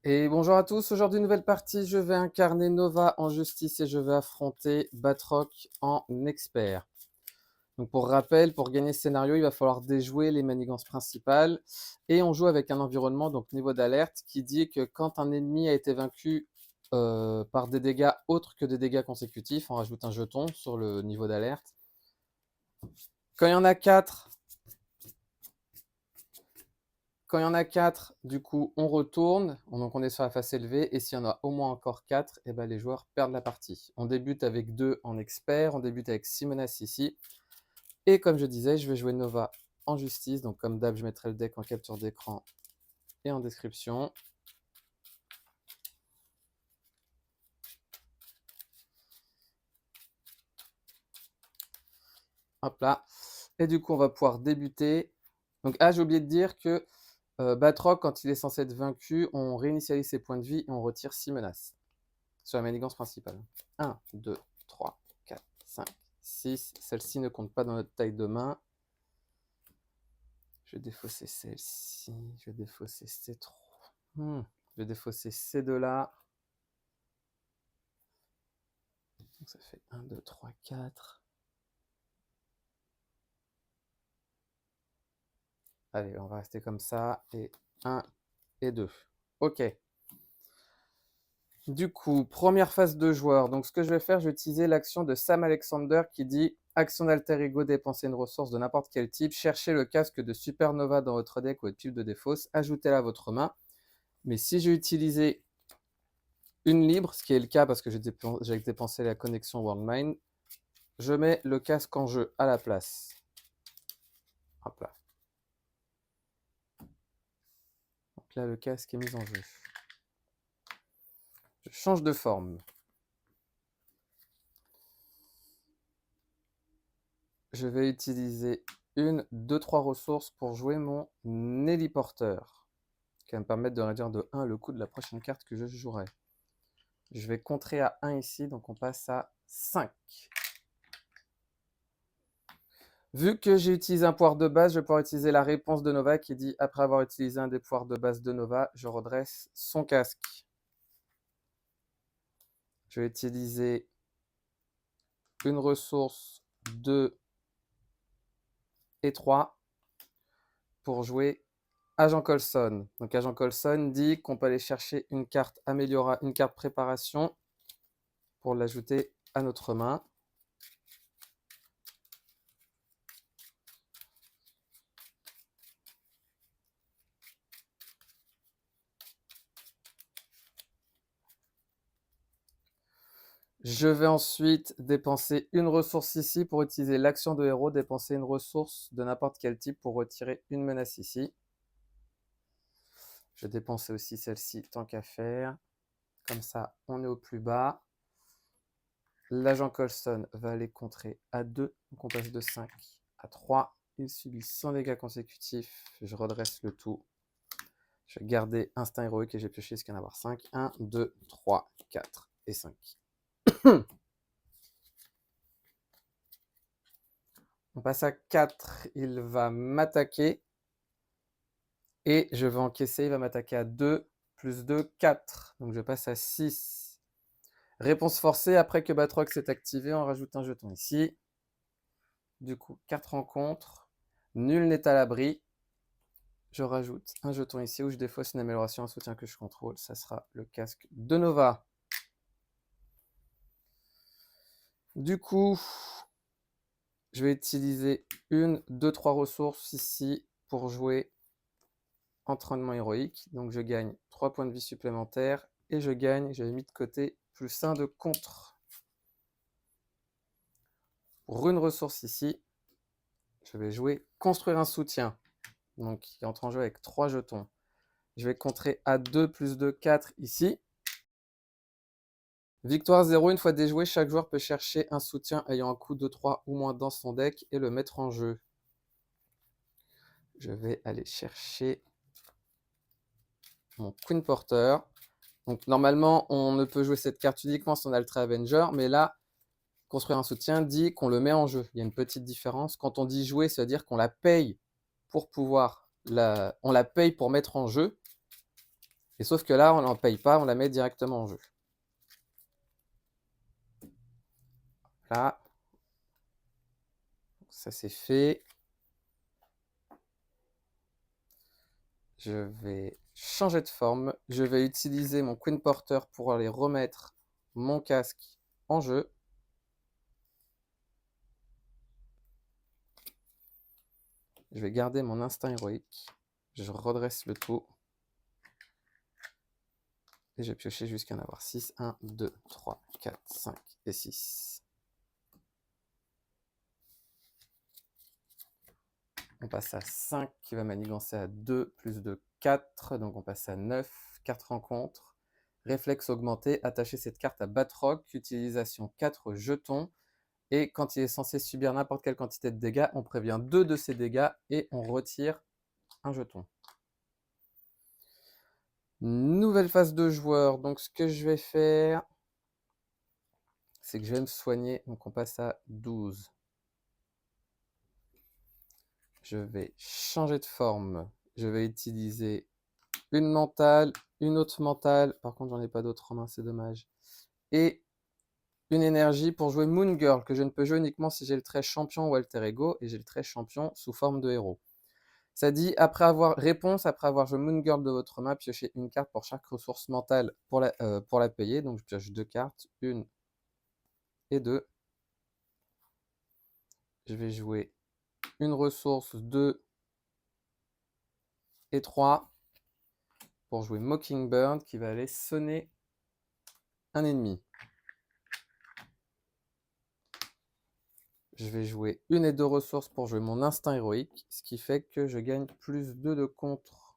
Et bonjour à tous, aujourd'hui nouvelle partie, je vais incarner Nova en justice et je vais affronter Batroc en expert. Donc pour rappel, pour gagner ce scénario, il va falloir déjouer les manigances principales et on joue avec un environnement, donc niveau d'alerte, qui dit que quand un ennemi a été vaincu par des dégâts autres que des dégâts consécutifs, on rajoute un jeton sur le niveau d'alerte. Quand il y en a 4, du coup, on retourne, donc on est sur la face élevée, et s'il y en a au moins encore 4, et ben les joueurs perdent la partie. On débute avec 2 en expert, on débute avec 6 menaces ici, et comme je disais, je vais jouer Nova en justice, donc comme d'hab, je mettrai le deck en capture d'écran et en description. Hop là. Et du coup, on va pouvoir débuter. Donc, j'ai oublié de dire que Batroc, quand il est censé être vaincu, on réinitialise ses points de vie et on retire 6 menaces sur la manigance principale. 1, 2, 3, 4, 5, 6. Celle-ci ne compte pas dans notre taille de main. Je vais défausser celle-ci. Je vais défausser ces 3. Je vais défausser ces deux-là. Donc ça fait 1, 2, 3, 4. Allez, on va rester comme ça. Et 1 et 2. Ok. Du coup, première phase de joueur. Donc, ce que je vais faire, je vais utiliser l'action de Sam Alexander qui dit action d'alter ego, dépenser une ressource de n'importe quel type, cherchez le casque de Supernova dans votre deck ou votre pile de défausse, ajoutez-la à votre main. Mais si j'ai utilisé une libre, ce qui est le cas parce que j'ai dépensé la connexion Worldmine, je mets le casque en jeu à la place. Hop là. Donc là, le casque est mis en jeu. Je change de forme. Je vais utiliser une, deux, trois ressources pour jouer mon héliporteur, qui va me permettre de réduire de 1 le coût de la prochaine carte que je jouerai. Je vais contrer à 1 ici, donc on passe à 5. Vu que j'ai utilisé un pouvoir de base, je vais pouvoir utiliser la réponse de Nova qui dit après avoir utilisé un des pouvoirs de base de Nova, je redresse son casque. Je vais utiliser une ressource 2 et 3 pour jouer Agent Coulson. Donc Agent Coulson dit qu'on peut aller chercher une carte une carte préparation pour l'ajouter à notre main. Je vais ensuite dépenser une ressource ici pour utiliser l'action de héros, dépenser une ressource de n'importe quel type pour retirer une menace ici. Je vais dépenser aussi celle-ci tant qu'à faire. Comme ça, on est au plus bas. L'agent Coulson va aller contrer à 2, donc on passe de 5 à 3. Il subit 100 dégâts consécutifs. Je redresse le tout. Je vais garder instinct héroïque et j'ai pioché ce qu'il y en a avoir 5. 1, 2, 3, 4 et 5. On passe à 4. Il va m'attaquer. Et je vais encaisser. Il va m'attaquer à 2. Plus 2, 4. Donc je passe à 6. Réponse forcée. Après que Batroc s'est activé, on rajoute un jeton ici. Du coup, 4 rencontres. Nul n'est à l'abri. Je rajoute un jeton ici où je défausse une amélioration, un soutien que je contrôle. Ça sera le casque de Nova. Du coup, je vais utiliser une, deux, trois ressources ici pour jouer entraînement héroïque. Donc je gagne 3 points de vie supplémentaires et je gagne, j'avais mis de côté, plus 1 de contre. Pour une ressource ici, je vais jouer construire un soutien. Donc qui entre en jeu avec 3 jetons. Je vais contrer à 2 plus 2, 4 ici. Victoire 0, une fois déjoué, chaque joueur peut chercher un soutien ayant un coût de 3 ou moins dans son deck et le mettre en jeu. Je vais aller chercher mon Queen Porter. Donc normalement, on ne peut jouer cette carte uniquement si on a le Avenger, mais là, construire un soutien dit qu'on le met en jeu. Il y a une petite différence. Quand on dit jouer, ça veut dire qu'on la paye pour pouvoir on la paye pour mettre en jeu. Et sauf que là, on n'en paye pas, on la met directement en jeu. Là, ça c'est fait. Je vais changer de forme. Je vais utiliser mon Queen Porter pour aller remettre mon casque en jeu. Je vais garder mon instinct héroïque. Je redresse le tout. Et je vais piocher jusqu'à en avoir 6. 1, 2, 3, 4, 5 et 6. On passe à 5 qui va manigancer à 2 plus 2, 4. Donc on passe à 9. 4 rencontres. Réflexe augmenté. Attacher cette carte à Batroc. Utilisation 4 jetons. Et quand il est censé subir n'importe quelle quantité de dégâts, on prévient 2 de ces dégâts et on retire un jeton. Nouvelle phase de joueur. Donc ce que je vais faire, c'est que je vais me soigner. Donc on passe à 12. Je vais changer de forme. Je vais utiliser une mentale, une autre mentale. Par contre, j'en ai pas d'autres en main, c'est dommage. Et une énergie pour jouer Moon Girl, que je ne peux jouer uniquement si j'ai le trait champion ou alter ego, et j'ai le trait champion sous forme de héros. Ça dit, après avoir joué Moon Girl de votre main, piochez une carte pour chaque ressource mentale pour la payer. Donc je pioche 2 cartes, 1 et 2. Je vais jouer une ressource, 2 et 3 pour jouer Mockingbird qui va aller sonner un ennemi. Je vais jouer 1 et 2 ressources pour jouer mon instinct héroïque, ce qui fait que je gagne plus 2 de contre.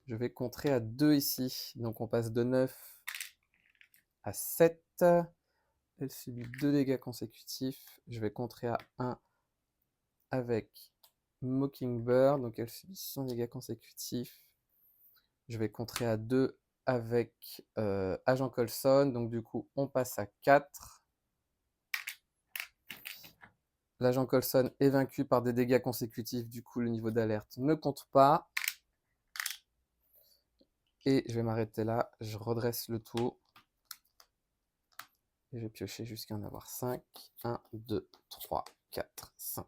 Je vais contrer à 2 ici, donc on passe de 9 à 7. Elle subit 2 dégâts consécutifs. Je vais contrer à 1 avec Mockingbird, donc elle subit 100 dégâts consécutifs. Je vais contrer à 2 avec Agent Coulson, donc du coup on passe à 4. L'agent Coulson est vaincu par des dégâts consécutifs, du coup le niveau d'alerte ne compte pas. Et je vais m'arrêter là, je redresse le tout. Et je vais piocher jusqu'à en avoir 5. 1, 2, 3, 4, 5.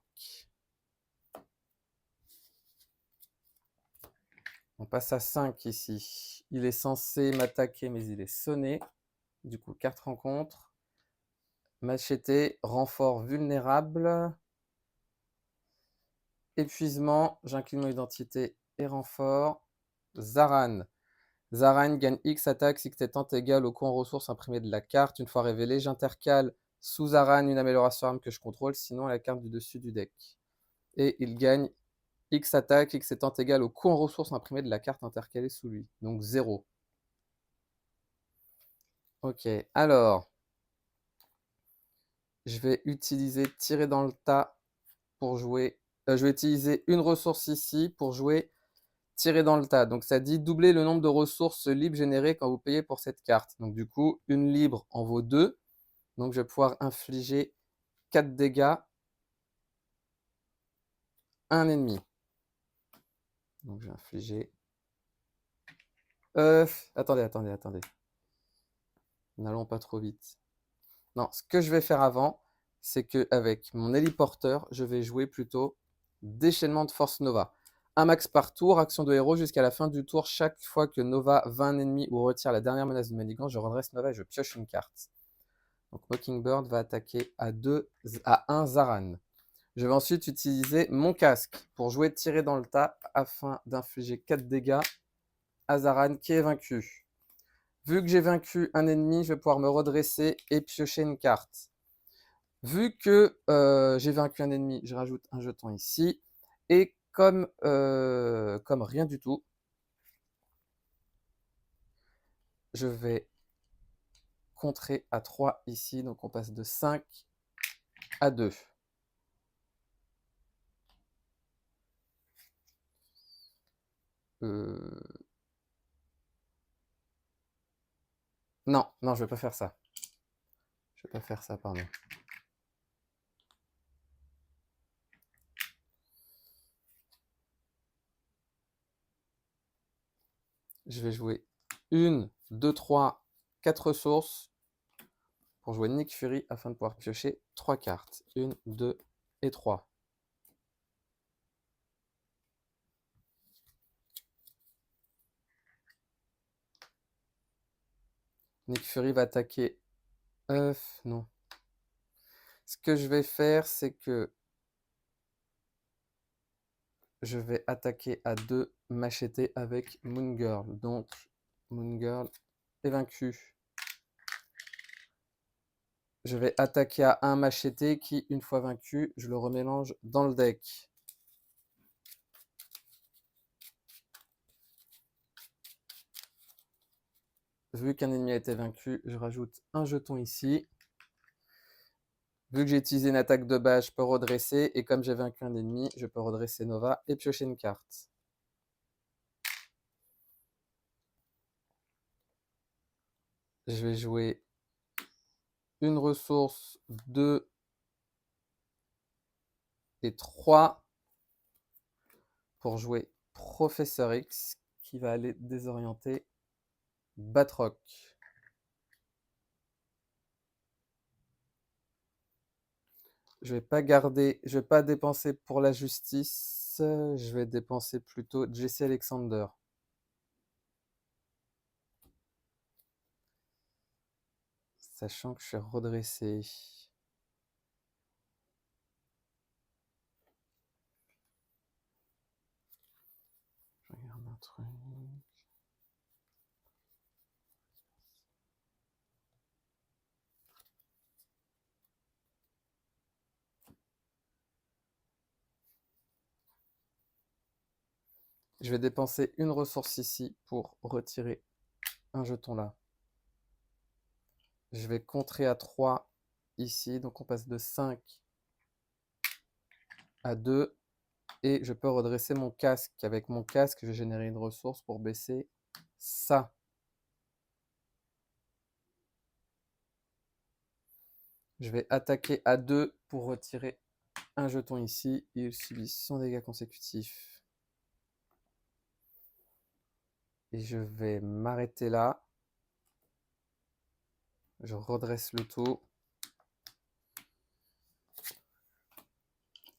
On passe à 5 ici. Il est censé m'attaquer, mais il est sonné. Du coup, 4 rencontres. Macheté, renfort vulnérable. Épuisement, j'incline mon identité et renfort. Zaran. Zaran gagne X attaque si étant égal au coût en ressources imprimé de la carte. Une fois révélé, j'intercale sous Zaran une amélioration arme que je contrôle, sinon la carte du dessus du deck. Et il gagne X attaque, X étant égal au coût en ressources imprimé de la carte intercalée sous lui. Donc 0. Ok, alors, je vais utiliser tirer dans le tas pour jouer. Je vais utiliser une ressource ici pour jouer tirer dans le tas. Donc ça dit doubler le nombre de ressources libres générées quand vous payez pour cette carte. Donc du coup, une libre en vaut 2. Donc je vais pouvoir infliger 4 dégâts à un ennemi. Donc je vais infliger... attendez. N'allons pas trop vite. Non, ce que je vais faire avant, c'est qu'avec mon héliporteur, je vais jouer plutôt déchaînement de force Nova. Un max par tour, action de héros jusqu'à la fin du tour. Chaque fois que Nova vainc un ennemi ou retire la dernière menace de manigance, je redresse Nova et je pioche une carte. Donc Mockingbird va attaquer à 1 Zaran. Je vais ensuite utiliser mon casque pour jouer tirer dans le tas afin d'infliger 4 dégâts à Zaran qui est vaincu. Vu que j'ai vaincu un ennemi, je vais pouvoir me redresser et piocher une carte. Vu que j'ai vaincu un ennemi, je rajoute un jeton ici. Et comme rien du tout, je vais contrer à 3 ici. Donc on passe de 5 à 2. Non, je ne vais pas faire ça. Je vais pas faire ça, pardon. Je vais jouer 1, 2, 3, 4 ressources pour jouer Nick Fury afin de pouvoir piocher 3 cartes. 1, 2 et 3. Nick Fury va attaquer. Non. Ce que je vais faire, c'est que je vais attaquer à 2 machetés avec Moon Girl. Donc, Moon Girl est vaincu. Je vais attaquer à un macheté qui, une fois vaincu, je le remélange dans le deck. Vu qu'un ennemi a été vaincu, je rajoute un jeton ici. Vu que j'ai utilisé une attaque de base, je peux redresser. Et comme j'ai vaincu un ennemi, je peux redresser Nova et piocher une carte. Je vais jouer une ressource, 2 et 3 pour jouer Professeur X qui va aller désorienter Batroc. Je vais pas garder, je vais pas dépenser pour la justice, je vais dépenser plutôt Jesse Alexander. Sachant que je suis redressé. Je regarde un truc. Je vais dépenser une ressource ici pour retirer un jeton là. Je vais contrer à 3 ici, donc on passe de 5 à 2. Et je peux redresser mon casque. Avec mon casque, je vais générer une ressource pour baisser ça. Je vais attaquer à 2 pour retirer un jeton ici. Il subit son dégât consécutif. Et je vais m'arrêter là. Je redresse le tout.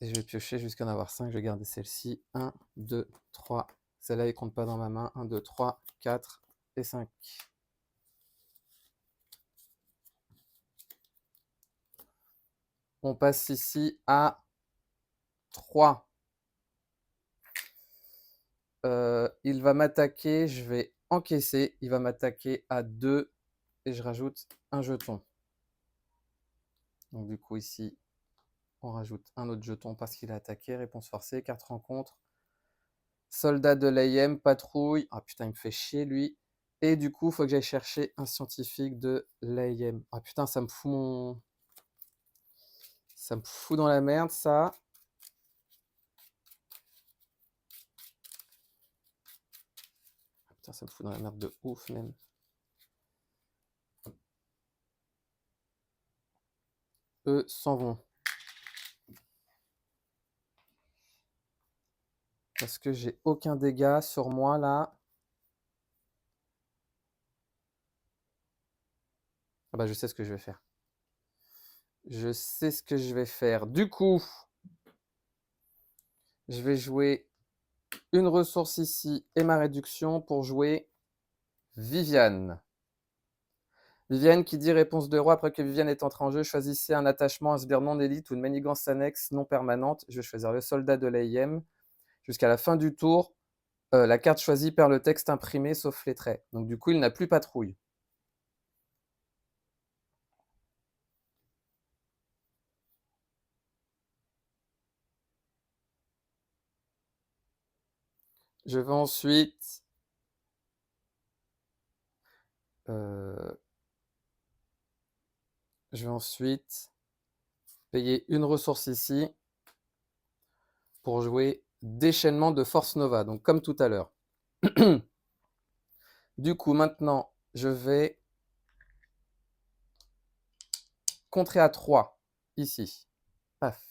Et je vais piocher jusqu'à en avoir 5. Je vais garder celle-ci. 1, 2, 3. Celle-là, elle ne compte pas dans ma main. 1, 2, 3, 4 et 5. On passe ici à 3. Il va m'attaquer. Je vais encaisser. Il va m'attaquer à 2. Et je rajoute un jeton. Donc du coup, ici, on rajoute un autre jeton parce qu'il a attaqué. Réponse forcée, carte rencontre. Soldat de l'AIM, patrouille. Ah putain, il me fait chier lui. Et du coup, il faut que j'aille chercher un scientifique de l'AIM. Ah putain, ça me fout mon... Ça me fout dans la merde, ça. Ah putain, ça me fout dans la merde de ouf, même. Eux s'en vont. Parce que j'ai aucun dégât sur moi, là. Ah bah, je sais ce que je vais faire. Je sais ce que je vais faire. Du coup, je vais jouer une ressource ici et ma réduction pour jouer Viviane. Viviane qui dit réponse de roi. Après que Viviane est entrée en jeu, choisissez un attachement, un sbire non élite ou une manigance annexe non permanente. Je vais choisir le soldat de l'AIM. Jusqu'à la fin du tour, la carte choisie perd le texte imprimé sauf les traits. Donc du coup, il n'a plus patrouille. Je vais ensuite payer une ressource ici pour jouer déchaînement de force nova, donc comme tout à l'heure. Du coup, maintenant, je vais contrer à 3 ici. Paf.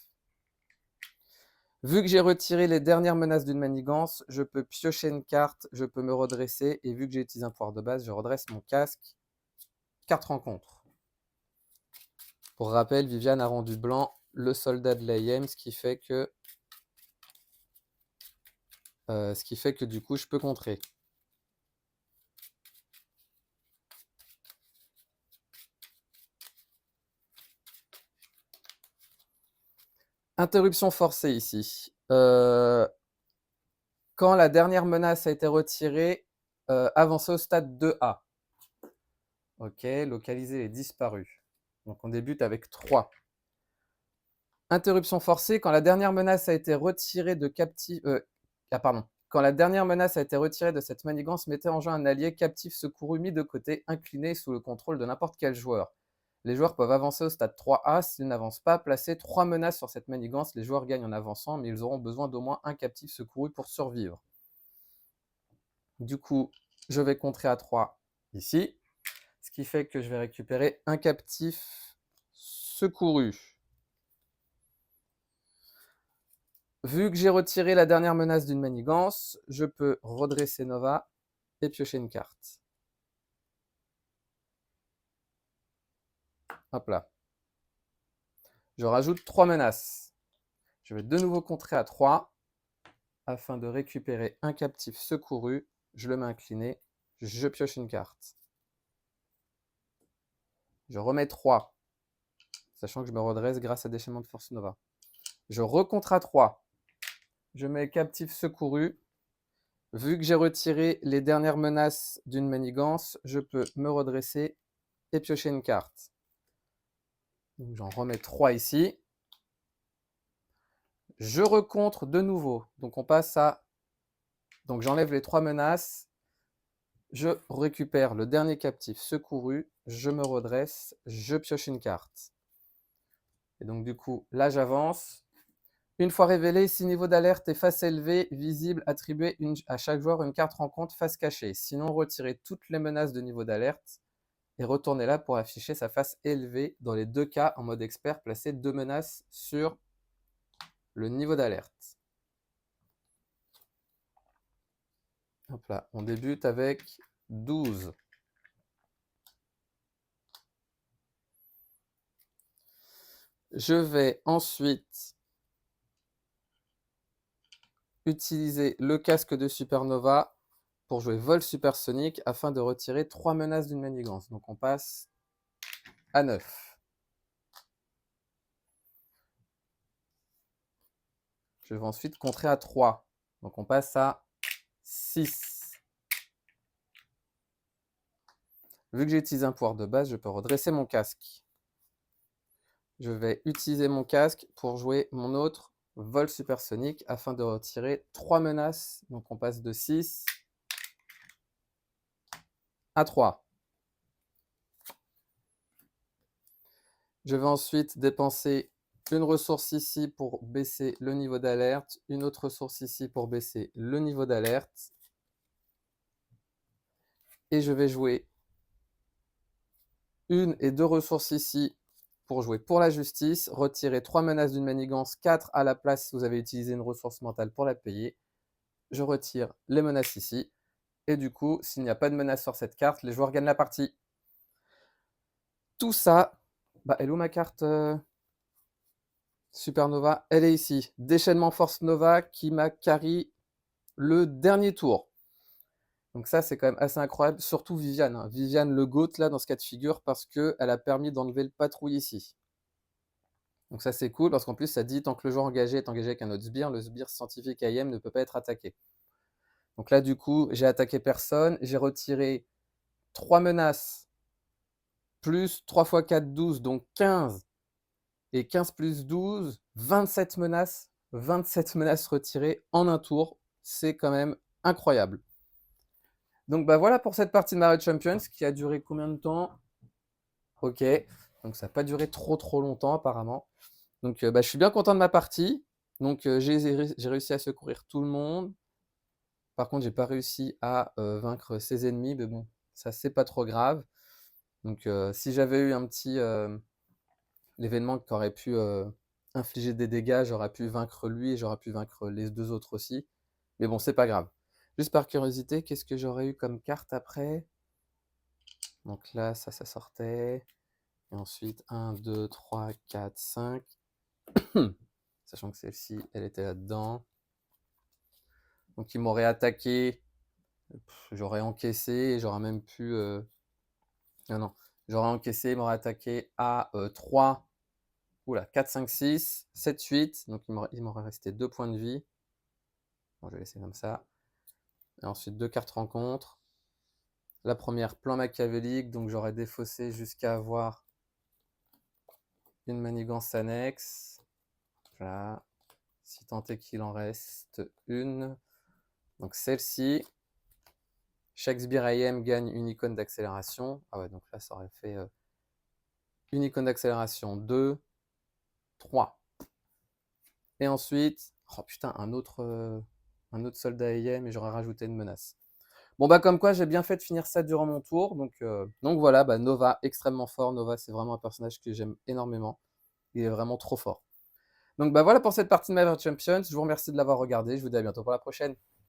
Vu que j'ai retiré les dernières menaces d'une manigance, je peux piocher une carte, je peux me redresser, et vu que j'ai utilisé un pouvoir de base, je redresse mon casque. 4 rencontres. Pour rappel, Viviane a rendu blanc le soldat de l'AIM, ce qui fait que du coup, je peux contrer. Interruption forcée ici. Quand la dernière menace a été retirée, avancez au stade 2A. Ok, localiser les disparus. Donc on débute avec 3. Interruption forcée, quand la dernière menace a été retirée de captif... Quand la dernière menace a été retirée de cette manigance, mettez en jeu un allié captif secouru mis de côté, incliné sous le contrôle de n'importe quel joueur. Les joueurs peuvent avancer au stade 3A. S'ils n'avancent pas, placer 3 menaces sur cette manigance. Les joueurs gagnent en avançant, mais ils auront besoin d'au moins un captif secouru pour survivre. Du coup, je vais contrer à 3 ici, ce qui fait que je vais récupérer un captif secouru. Vu que j'ai retiré la dernière menace d'une manigance, je peux redresser Nova et piocher une carte. Hop là. Je rajoute 3 menaces. Je vais de nouveau contrer à 3 afin de récupérer un captif secouru. Je le mets incliné, je pioche une carte. Je remets 3, sachant que je me redresse grâce à déchaînement de force Nova. Je recontre à 3. Je mets captif secouru. Vu que j'ai retiré les dernières menaces d'une manigance, je peux me redresser et piocher une carte. J'en remets 3 ici. Je recontre de nouveau. Donc on passe à... Donc j'enlève les 3 menaces. Je récupère le dernier captif secouru. Je me redresse. Je pioche une carte. Et donc du coup, là j'avance. Une fois révélé, si niveau d'alerte est face élevée, visible, attribuez à chaque joueur une carte rencontre face cachée. Sinon, retirez toutes les menaces de niveau d'alerte et retournez là pour afficher sa face élevée. Dans les 2 cas, en mode expert, placez 2 menaces sur le niveau d'alerte. Hop là, on débute avec 12. Je vais ensuite utiliser le casque de Supernova pour jouer vol supersonique afin de retirer 3 menaces d'une manigance. Donc on passe à 9. Je vais ensuite contrer à 3. Donc on passe à 6. Vu que j'ai utilisé un pouvoir de base, je peux redresser mon casque. Je vais utiliser mon casque pour jouer mon autre vol supersonique afin de retirer 3 menaces. Donc on passe de 6 à 3. Je vais ensuite dépenser une ressource ici pour baisser le niveau d'alerte, une autre ressource ici pour baisser le niveau d'alerte. Et je vais jouer une et 2 ressources ici pour jouer pour la justice, retirer 3 menaces d'une manigance, 4 à la place si vous avez utilisé une ressource mentale pour la payer. Je retire les menaces ici. Et du coup, s'il n'y a pas de menace sur cette carte, les joueurs gagnent la partie. Tout ça, elle est où ma carte Supernova? Elle est ici. Déchaînement Force Nova qui m'a carry le dernier tour. Donc ça, c'est quand même assez incroyable. Surtout Viviane. Hein. Viviane le GOAT, là, dans ce cas de figure, parce qu'elle a permis d'enlever le patrouille ici. Donc ça, c'est cool, parce qu'en plus, ça dit, tant que le joueur engagé est engagé avec un autre sbire, le sbire scientifique AM ne peut pas être attaqué. Donc là, du coup, j'ai attaqué personne. J'ai retiré 3 menaces, plus 3 x 4, 12, donc 15. Et 15 plus 12, 27 menaces. 27 menaces retirées en un tour. C'est quand même incroyable. Donc voilà pour cette partie de Mario Champions qui a duré combien de temps? Ok, donc ça n'a pas duré trop longtemps apparemment. Donc je suis bien content de ma partie. Donc j'ai réussi à secourir tout le monde. Par contre, j'ai pas réussi à vaincre ses ennemis, mais bon, ça c'est pas trop grave. Donc si j'avais eu un petit l'événement qui aurait pu infliger des dégâts, j'aurais pu vaincre lui et j'aurais pu vaincre les 2 autres aussi. Mais bon, c'est pas grave. Juste par curiosité, qu'est-ce que j'aurais eu comme carte après? Donc là, ça sortait. Et ensuite 1, 2, 3, 4, 5. Sachant que celle-ci, elle était là-dedans. Donc il m'aurait attaqué, j'aurais encaissé et j'aurais même pu... Ah non, j'aurais encaissé, il m'aurait attaqué à 3, oula, 4, 5, 6, 7, 8. Donc il m'aurait resté 2 points de vie. Bon, je vais laisser comme ça. Et ensuite 2 cartes rencontre. La première, plan machiavélique, donc j'aurais défaussé jusqu'à avoir une manigance annexe. Voilà. Si tant est qu'il en reste une. Donc celle-ci. Shakespeare AM gagne une icône d'accélération. Ah ouais, donc là, ça aurait fait une icône d'accélération 2, 3. Et ensuite, oh putain, un autre soldat AM et j'aurais rajouté une menace. Bon, bah comme quoi, j'ai bien fait de finir ça durant mon tour. Donc voilà, bah, Nova, extrêmement fort. Nova, c'est vraiment un personnage que j'aime énormément. Il est vraiment trop fort. Donc bah voilà pour cette partie de Marvel Champions. Je vous remercie de l'avoir regardé. Je vous dis à bientôt pour la prochaine.